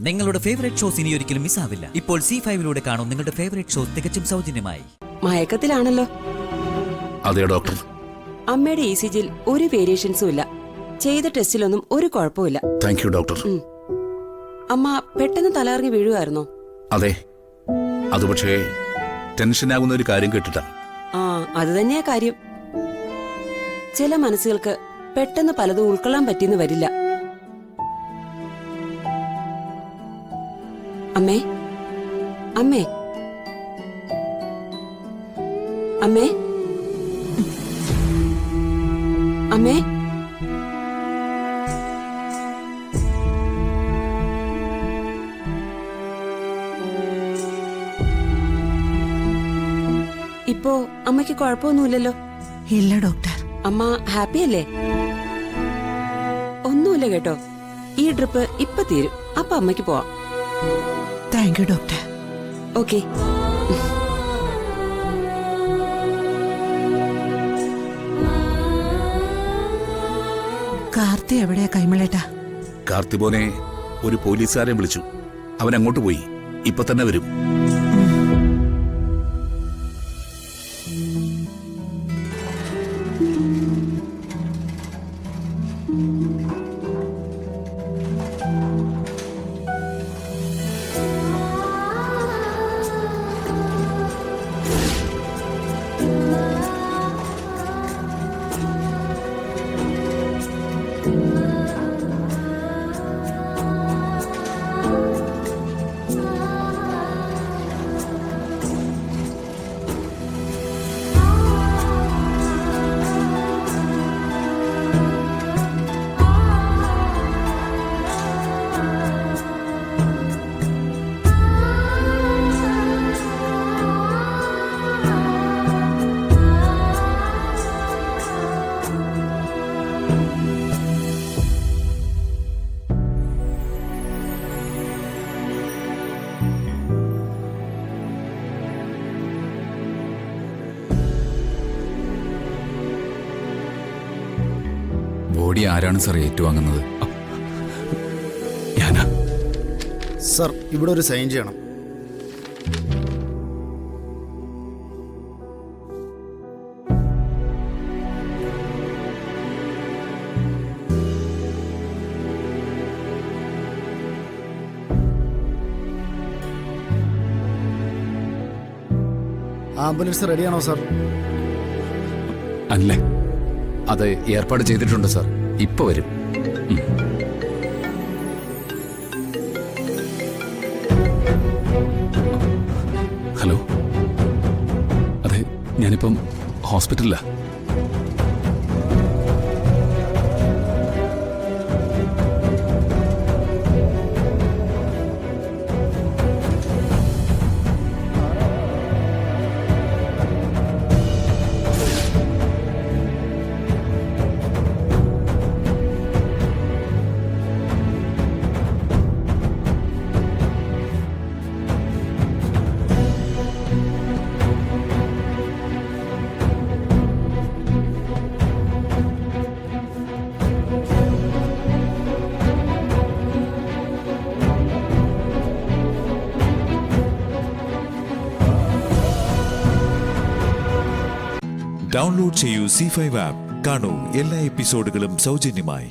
നിങ്ങളുടെ favourite shows ഇനി ഒരിക്കലും മിസ്സാവില്ല. ഇപ്പോൾ C5 കാണും നിങ്ങളുടെ ഫേവറേറ്റ് ഷോസ് തികച്ചും സൗജന്യമായി. മയക്കത്തിലാണല്ലോ. അതെ ഡോക്ടർ. അമ്മയുടെ ECGയിൽ ഒരു വേരിയേഷൻസും ഇല്ല. ചെയ്ത ടെസ്റ്റിലൊന്നും ഒരു കുഴപ്പമില്ല. Thank you doctor. അമ്മ പെട്ടെന്ന് തലകറങ്ങി വീഴുമായിരുന്നോ? അതെ, അത് പക്ഷേ ടെൻഷനാകുന്ന ഒരു കാര്യം കേട്ടിട്ടാ. അത് തന്നെയാ കാര്യം. ചില മനസ്സുകൾക്ക് പെട്ടെന്ന് പലതും ഉൾക്കൊള്ളാൻ പറ്റിയെന്ന് വരില്ല. അമ്മേ, അമ്മേ, അമ്മേ, അമ്മേ, ഇപ്പോ അമ്മയ്ക്ക് കുഴപ്പമൊന്നുമില്ലല്ലോ? ഇല്ല ഡോക്ടർ. അമ്മ ഹാപ്പി അല്ലേ? ഒന്നുമില്ല കേട്ടോ. ഈ ട്രിപ്പ് ഇപ്പൊ തീരും. അപ്പൊ അമ്മയ്ക്ക് പോവാം. Thank you doctor. Okay. Karthi എവിടെയാ കൈമളേട്ടാ? കാർത്തിബോനെ ഒരു പോലീസുകാരെ വിളിച്ചു. അവൻ അങ്ങോട്ട് പോയി. ഇപ്പൊ തന്നെ വരും. ബോഡി ആരാണ് സാർ ഏറ്റുവാങ്ങുന്നത്? ഞാനാ സർ. ഇവിടെ ഒരു സൈൻ ചെയ്യണം. ആംബുലൻസ് റെഡിയാണോ സർ? അല്ലേ, അത് ഏർപ്പാട് ചെയ്തിട്ടുണ്ട് സാർ. ഇപ്പൊ വരും. ഹലോ, അതെ, ഞാനിപ്പം ഹോസ്പിറ്റലിലാ. ഡൗൺലോഡ് ചെയ്യൂ C5 ആപ്പ്. കാണൂ എല്ലാ എപ്പിസോഡുകളും സൗജന്യമായി.